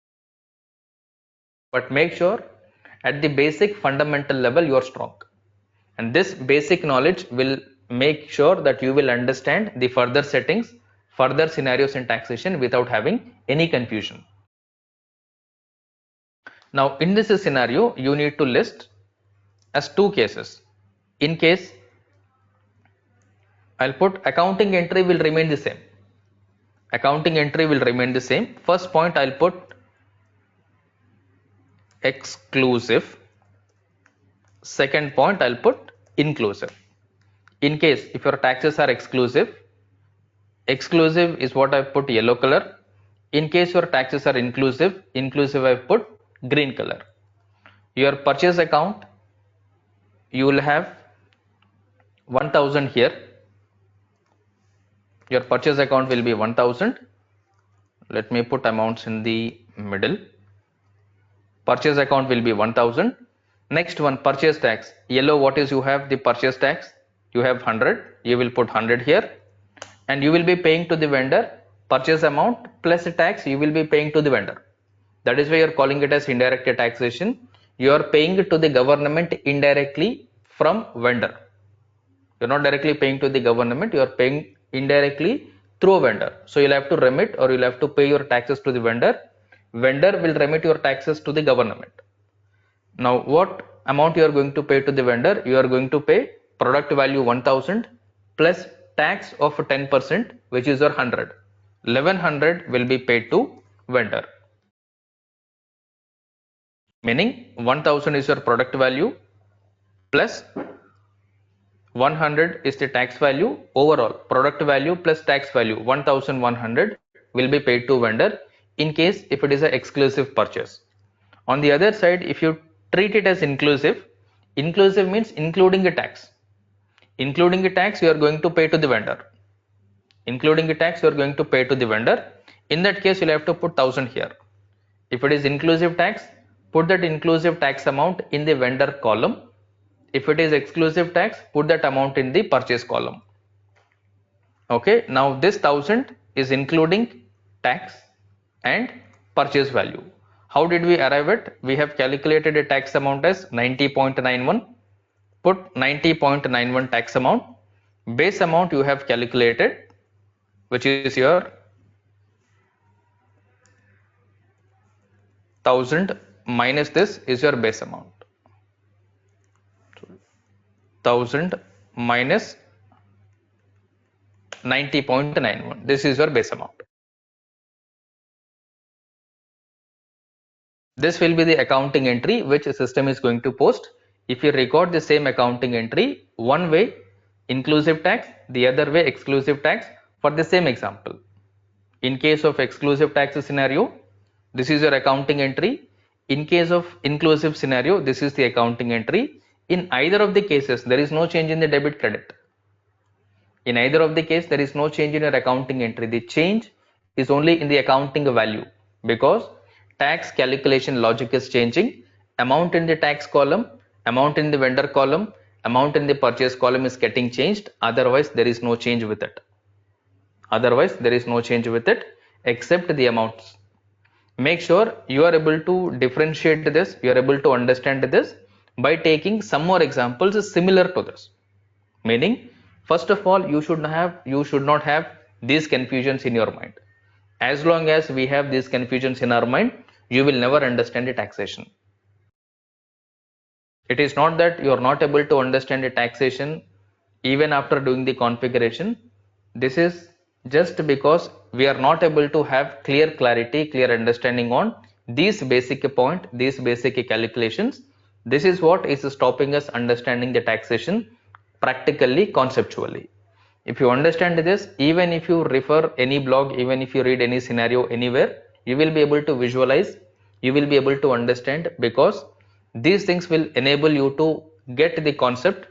But make sure at the basic fundamental level you are strong. And this basic knowledge will make sure that you will understand the further settings, further scenarios in taxation without having any confusion. Now in this scenario, you need to list as 2 cases. In case, I'll put accounting entry will remain the same. Accounting entry will remain the same. First point, I'll put exclusive. Second point, I'll put inclusive. In case if your taxes are exclusive is what I put yellow color. In case your taxes are inclusive I put green color. Your purchase account, you will have 1000 here. Your purchase account will be 1000. Let me put amounts in the middle. Purchase account will be 1000. Next one, purchase tax. Yellow, what is you have? The purchase tax. You have 100. You will put 100 here. And you will be paying to the vendor purchase amount plus tax you will be paying to the vendor. That is why you are calling it as indirect taxation. You are paying to the government indirectly from vendor. You are not directly paying to the government, you are paying indirectly through a vendor. So you'll have to remit or you'll have to pay your taxes to the vendor vendor will remit your taxes to the government. Now what amount you are going to pay to the vendor? You are going to pay product value 1000 plus tax of 10%, which is your 100. 1100 will be paid to vendor. Meaning 1000 is your product value plus 100 is the tax value. Overall product value plus tax value 1100 will be paid to vendor in case if it is an exclusive purchase. On the other side, if you treat it as inclusive means including a tax. Including a tax you are going to pay to the vendor. Including a tax you are going to pay to the vendor. In that case you will have to put 1000 here. If it is inclusive tax, put that inclusive tax amount in the vendor column. If it is exclusive tax, put that amount in the purchase column. Okay, now this 1000 is including tax and purchase value. How did we arrive at? We have calculated a tax amount as 90.91. Put 90.91 tax amount. Base amount you have calculated, which is your 1000 minus this is your base amount. 1000 minus 90.91. This is your base amount. This will be the accounting entry which the system is going to post. If you record the same accounting entry, one way inclusive tax, the other way exclusive tax for the same example. In case of exclusive tax scenario, this is your accounting entry. In case of inclusive scenario, this is the accounting entry. In either of the cases, there is no change in the debit credit. In either of the case, there is no change in your accounting entry. The change is only in the accounting value because tax calculation logic is changing. Amount in the tax column, amount in the vendor column, amount in the purchase column is getting changed. Otherwise, there is no change with it. Otherwise, there is no change with it except the amounts. Make sure you are able to differentiate this, you are able to understand this by taking some more examples similar to this. Meaning, first of all, you should not have these confusions in your mind. As long as we have these confusions in our mind, you will never understand the taxation. It is not that you are not able to understand the taxation even after doing the configuration. This is just because we are not able to have clear understanding on these basic point, these basic calculations. This is what is stopping us understanding the taxation practically, conceptually. If you understand this, even if you refer any blog, even if you read any scenario anywhere, you will be able to visualize, you will be able to understand, because these things will enable you to get the concept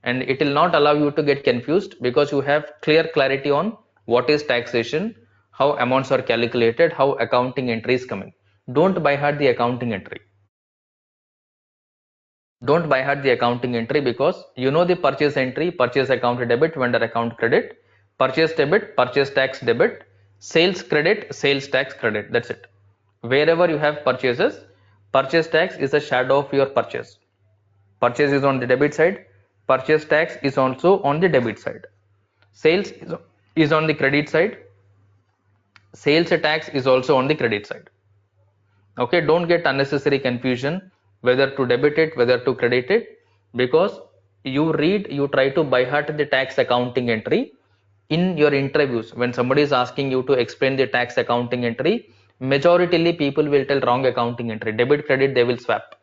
and it will not allow you to get confused because you have clear clarity on what is taxation, how amounts are calculated, how accounting entry is coming. Don't by heart the accounting entry. Don't by heart the accounting entry because you know the purchase entry, purchase account debit, vendor account credit, purchase debit, purchase tax debit, sales credit, sales tax credit. That's it. Wherever you have purchases, purchase tax is a shadow of your purchase. Purchase is on the debit side, purchase tax is also on the debit side. Sales is on the credit side, sales tax is also on the credit side. Okay, don't get unnecessary confusion whether to debit it, whether to credit it, because you try to by heart the tax accounting entry. In your interviews, when somebody is asking you to explain the tax accounting entry, majoritarily people will tell wrong accounting entry. Debit credit they will swap.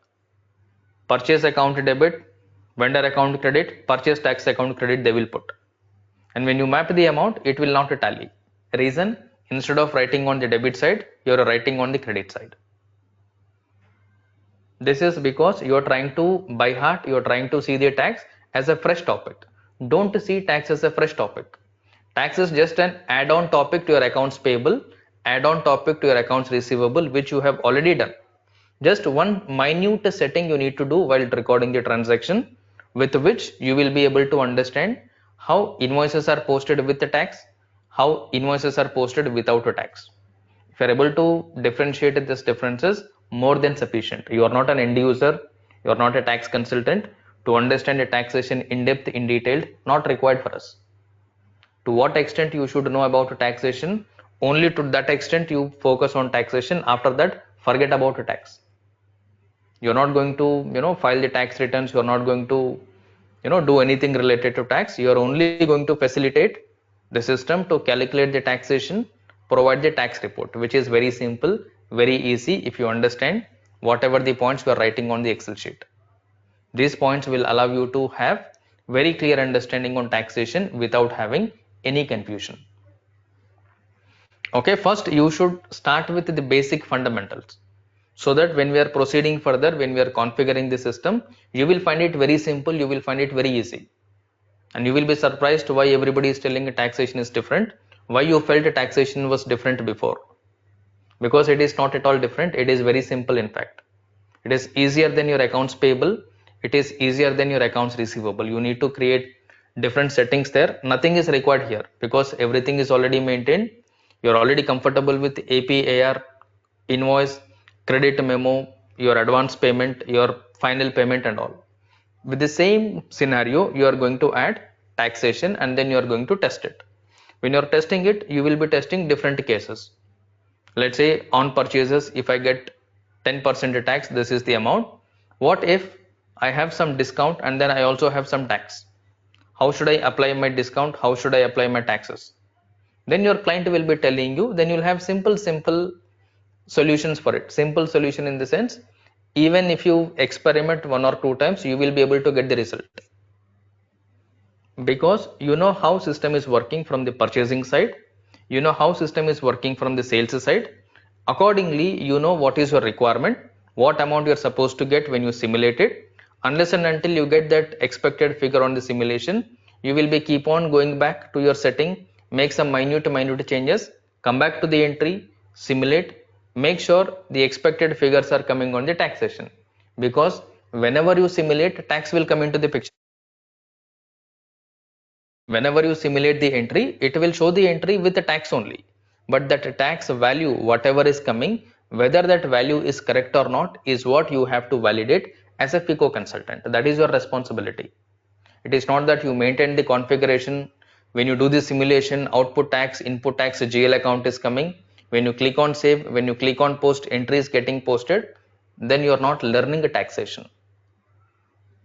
Purchase account debit, vendor account credit, purchase tax account credit they will put. And when you map the amount, it will not tally. Reason, instead of writing on the debit side, you are writing on the credit side. This is because you are trying to by heart, you are trying to see the tax as a fresh topic. Don't see tax as a fresh topic. Tax is just an add-on topic to your accounts payable, add-on topic to your accounts receivable, which you have already done. Just one minute setting you need to do while recording the transaction, with which you will be able to understand how invoices are posted with the tax, how invoices are posted without a tax. If you are able to differentiate these differences, more than sufficient. You are not an end user, you are not a tax consultant. To understand the taxation in depth, in detail, not required for us. To what extent you should know about taxation, Only to that extent you focus on taxation. After that, forget about the tax. You're not going to file the tax returns. You're not going to do anything related to tax. You're only going to facilitate the system to calculate the taxation, provide the tax report, which is very simple, very easy if you understand whatever the points we are writing on the Excel sheet. These points will allow you to have very clear understanding on taxation without having any confusion. Okay, first you should start with the basic fundamentals, so that when we are proceeding further, when we are configuring the system, you will find it very simple, you will find it very easy, and you will be surprised why everybody is telling taxation is different, why you felt taxation was different before, because it is not at all different. It is very simple. In fact, it is easier than your accounts payable, it is easier than your accounts receivable. You need to create different settings there. Nothing is required here because everything is already maintained. You're already comfortable with AP, AR, invoice, credit memo, your advance payment, your final payment and all. With the same scenario, you are going to add taxation and then you are going to test it. When you're testing it, you will be testing different cases. Let's say on purchases, if I get 10% tax, this is the amount. What if I have some discount and then I also have some tax? How should I apply my discount? How should I apply my taxes? Then your client will be telling you, then you'll have simple solutions for it. Simple solution in the sense, even if you experiment 1 or 2 times, you will be able to get the result, because you know how system is working from the purchasing side, you know how system is working from the sales side. Accordingly, you know what is your requirement, what amount you are supposed to get when you simulate it. Unless and until you get that expected figure on the simulation, you will be keep on going back to your setting, make some minute changes, come back to the entry, simulate, make sure the expected figures are coming on the taxation, because whenever you simulate, tax will come into the picture. Whenever you simulate the entry, it will show the entry with the tax only, but that tax value, whatever is coming, whether that value is correct or not, is what you have to validate as a FICO consultant. That is your responsibility. It is not that you maintain the configuration. When you do the simulation, output tax, input tax, GL account is coming. When you click on save, when you click on post, entry is getting posted, then you are not learning the taxation.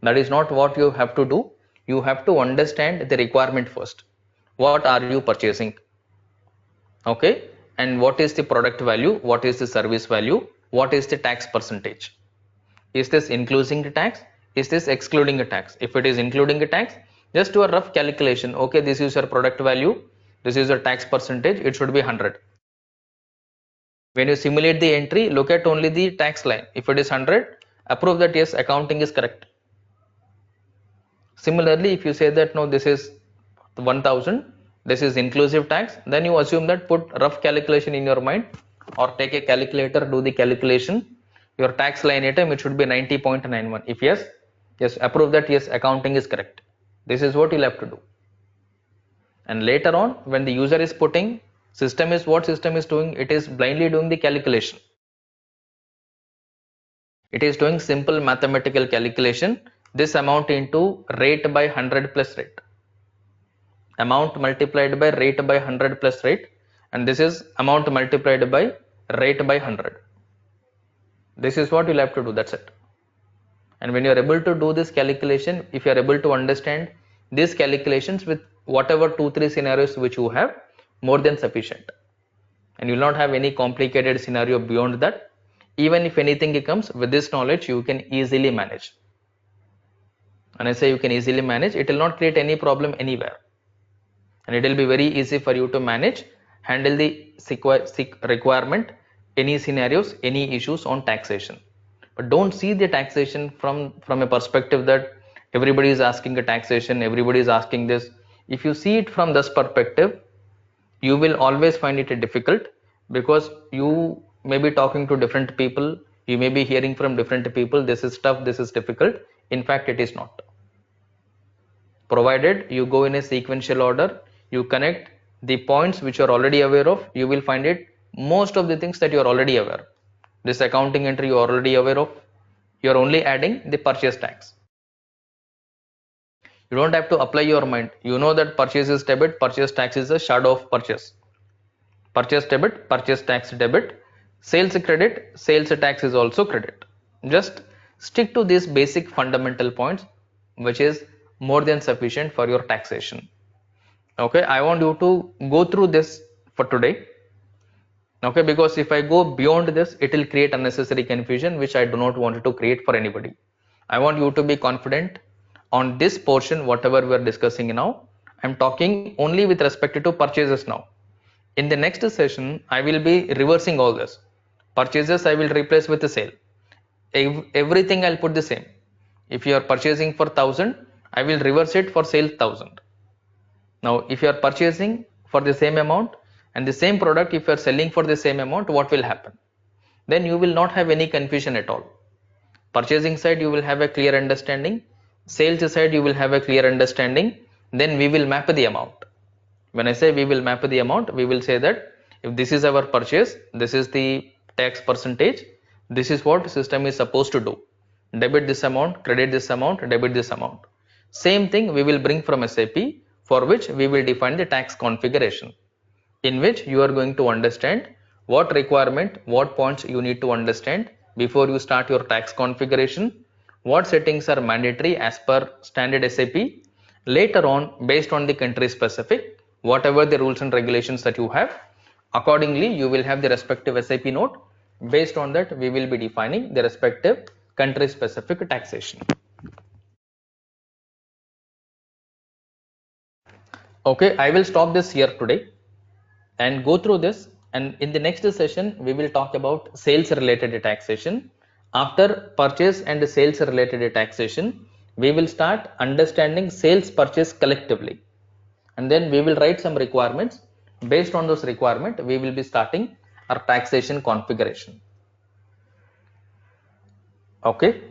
That is not what you have to do. You have to understand the requirement first. What are you purchasing? Okay, and what is the product value? What is the service value? What is the tax percentage? Is this including the tax? Is this excluding the tax? If it is including the tax, just do a rough calculation. Okay, this is your product value, this is your tax percentage, it should be 100. When you simulate the entry, look at only the tax line. If it is 100, approve that yes, accounting is correct. Similarly, if you say that no, this is 1000, this is inclusive tax, then you assume that, put rough calculation in your mind or take a calculator, do the calculation. Your tax line item, it should be 90.91. If yes, approve that yes, accounting is correct. This is what you'll have to do. And later on, when the user is putting, system is doing, it is blindly doing the calculation. It is doing simple mathematical calculation. This amount into rate by 100 plus rate. Amount multiplied by rate by 100 plus rate, and this is amount multiplied by rate by 100. This is what you'll have to do, that's it. And when you're able to do this calculation, if you're able to understand these calculations with whatever 2-3 scenarios which you have, more than sufficient. And you will not have any complicated scenario beyond that. Even if anything comes, with this knowledge, you can easily manage. And I say you can easily manage, it will not create any problem anywhere. And it will be very easy for you to manage, handle the requirement, any scenarios, any issues on taxation. But don't see the taxation from a perspective that everybody is asking a taxation, everybody is asking this. If you see it from this perspective, you will always find it difficult, because you may be talking to different people, you may be hearing from different people, this is tough, this is difficult. In fact, it is not. Provided you go in a sequential order, you connect the points which you are already aware of, you will find it most of the things that you are already aware. This accounting entry you are already aware of, you are only adding the purchase tax. You don't have to apply your mind. You know that purchase is debit, purchase tax is a shadow of purchase. Purchase debit, purchase tax debit, sales credit, sales tax is also credit. Just stick to these basic fundamental points, which is more than sufficient for your taxation. Okay, I want you to go through this for today. Okay, because if I go beyond this, it will create unnecessary confusion, which I do not want to create for anybody. I want you to be confident on this portion, whatever we are discussing now. I'm talking only with respect to purchases now. In the next session, I will be reversing all this. Purchases I will replace with the sale. Everything I'll put the same. If you are purchasing for 1000, I will reverse it for sale 1000. Now, if you are purchasing for the same amount and the same product, if you are selling for the same amount, what will happen? Then you will not have any confusion at all. Purchasing side, you will have a clear understanding. Sales side, you will have a clear understanding. Then we will map the amount. When I say we will map the amount, we will say that if this is our purchase, this is the tax percentage, this is what system is supposed to do. Debit this amount, credit this amount, debit this amount. Same thing we will bring from SAP, for which we will define the tax configuration, in which you are going to understand what requirement, what points you need to understand before you start your tax configuration, what settings are mandatory as per standard SAP. Later on, based on the country specific, whatever the rules and regulations that you have, accordingly you will have the respective SAP note. Based on that, we will be defining the respective country specific taxation. Okay, I will stop this here today and go through this, and in the next session we will talk about sales related taxation. After purchase and sales related taxation, we will start understanding sales purchase collectively, and then we will write some requirements. Based on those requirements, we will be starting our taxation configuration. Okay,